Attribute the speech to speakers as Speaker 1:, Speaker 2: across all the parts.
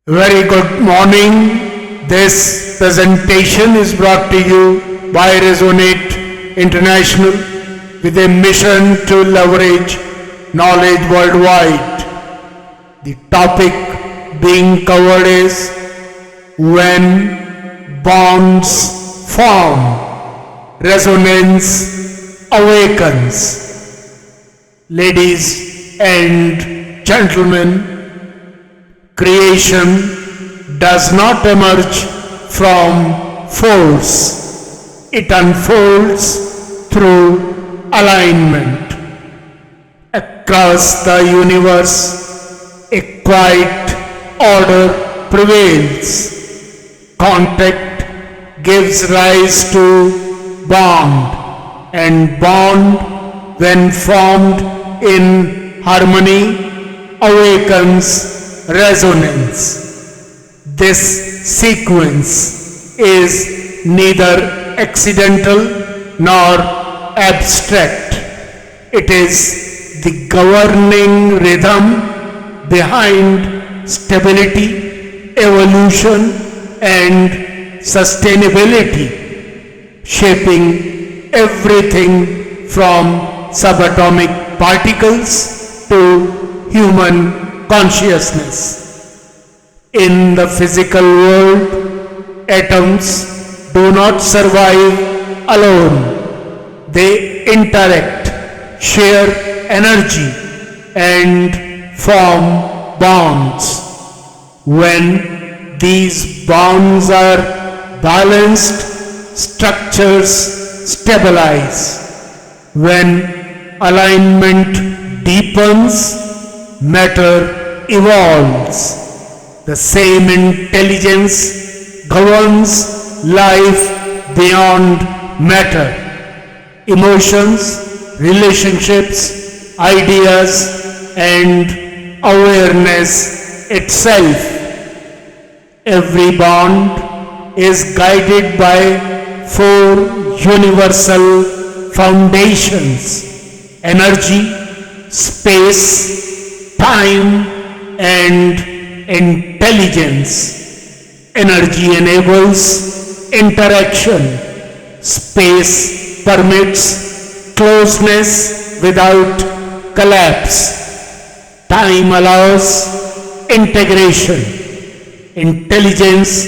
Speaker 1: Very good morning. This presentation is brought to you by Resonate International with a mission to leverage knowledge worldwide. The topic being covered is when bonds form, resonance awakens. Ladies and gentlemen, creation does not emerge from force. It unfolds through alignment. Across the universe, a quiet order prevails. Contact gives rise to bond, and bond, when formed in harmony, awakens resonance. This sequence is neither accidental nor abstract. It is the governing rhythm behind stability, evolution, and sustainability, shaping everything from subatomic particles to human consciousness. In the physical world, atoms do not survive alone. They interact, share energy, and form bonds. When these bonds are balanced, structures stabilize. When alignment deepens, matter evolves. The same intelligence governs life beyond matter. Emotions, relationships, ideas, and awareness itself. Every bond is guided by four universal foundations: energy, space, time, and intelligence. Energy enables interaction. Space permits closeness without collapse. Time allows integration. Intelligence,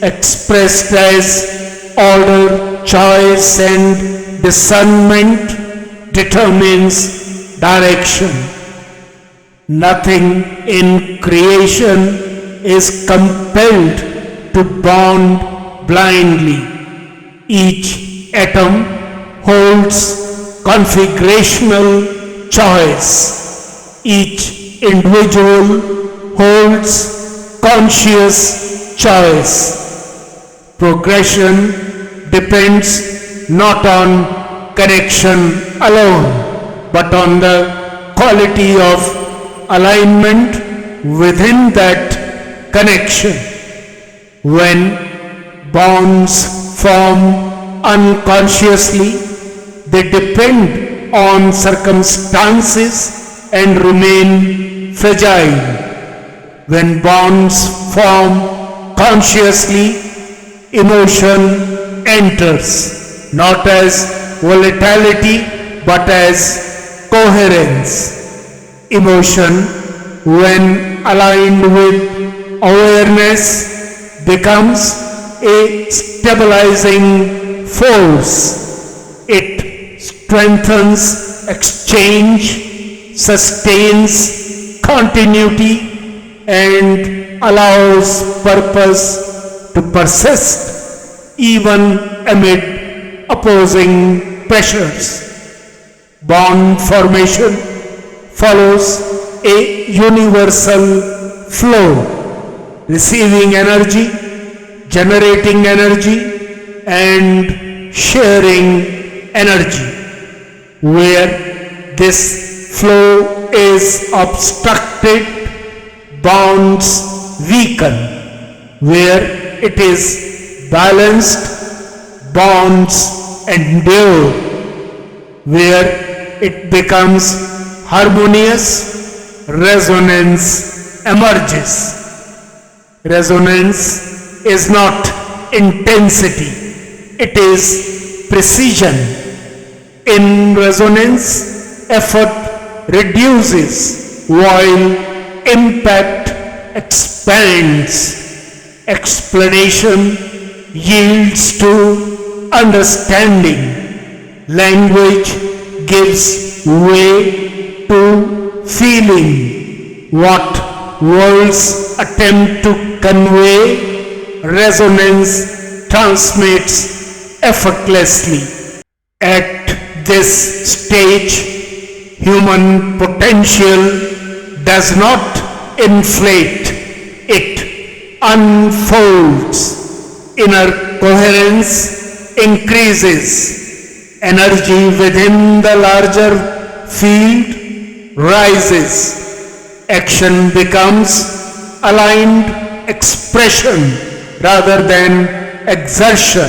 Speaker 1: expressed as order, choice, and discernment, determines direction. Nothing in creation is compelled to bond blindly. Each atom holds configurational choice. Each individual holds conscious choice. Progression depends not on connection alone, but on the quality of alignment within that connection. When bonds form unconsciously, they depend on circumstances and remain fragile. When bonds form consciously, emotion enters, not as volatility but as coherence. Emotion, when aligned with awareness, becomes a stabilizing force. It strengthens exchange, sustains continuity, and allows purpose to persist even amid opposing pressures. Bond formation follows a universal flow, receiving energy, generating energy, and sharing energy. Where this flow is obstructed, bonds weaken. Where it is balanced, bonds endure. Where it becomes harmonious, resonance emerges. Resonance is not intensity, it is precision. In resonance, effort reduces while impact expands. Explanation yields to understanding. Language gives way to feeling. What words attempt to convey, resonance transmits effortlessly. At this stage, human potential does not inflate, it unfolds. Inner coherence increases. Energy within the larger field rises. Action becomes aligned expression rather than exertion.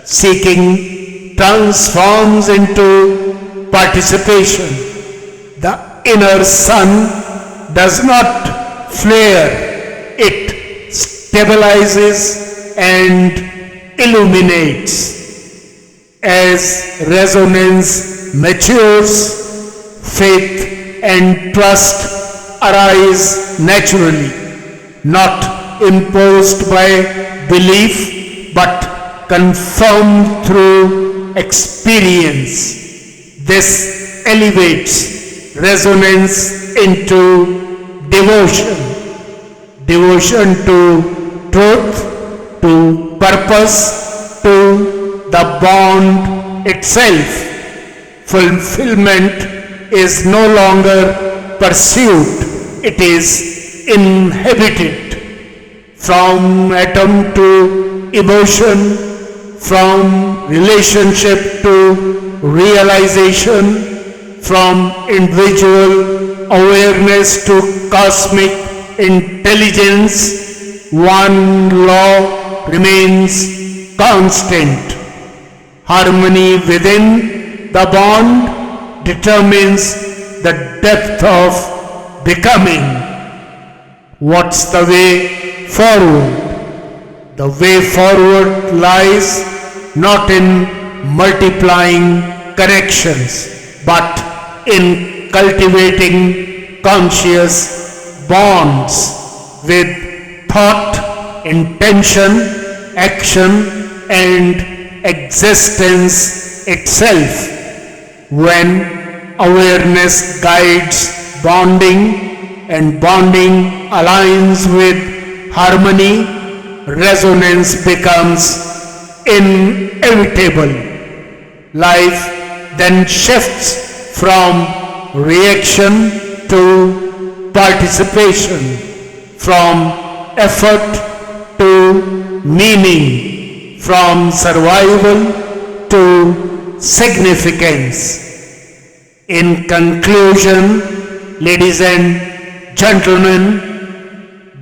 Speaker 1: Seeking transforms into participation. The inner sun does not flare, it stabilizes and illuminates. As resonance matures, faith and trust arise naturally, not imposed by belief but confirmed through experience. This elevates resonance into devotion. Devotion to truth, to purpose, to the bond itself. Fulfillment is no longer pursued, it is inhabited. From atom to emotion, from relationship to realization, from individual awareness to cosmic intelligence, one law remains constant. Harmony within the bond determines the depth of becoming. What's the way forward? The way forward lies not in multiplying connections, but in cultivating conscious bonds with thought, intention, action, and existence itself. When awareness guides bonding and bonding aligns with harmony, resonance becomes inevitable. Life then shifts from reaction to participation, from effort to meaning, from survival to significance. In conclusion, ladies and gentlemen,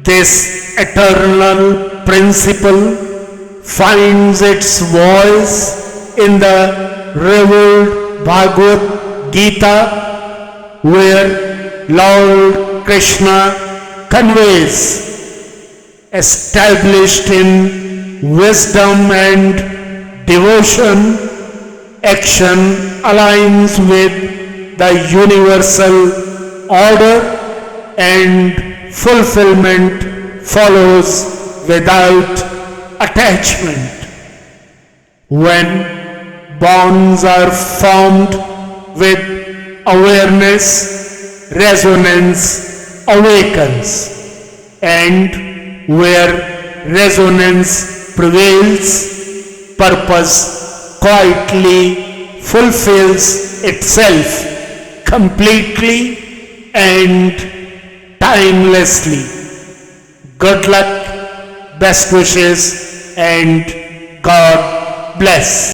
Speaker 1: this eternal principle finds its voice in the revealed Bhagavad Gita, where Lord Krishna conveys, established in wisdom and devotion, action aligns with the universal order and fulfillment follows without attachment. When bonds are formed with awareness, resonance awakens, and where resonance prevails, purpose quietly fulfills itself completely and timelessly. Good luck, best wishes, and God bless.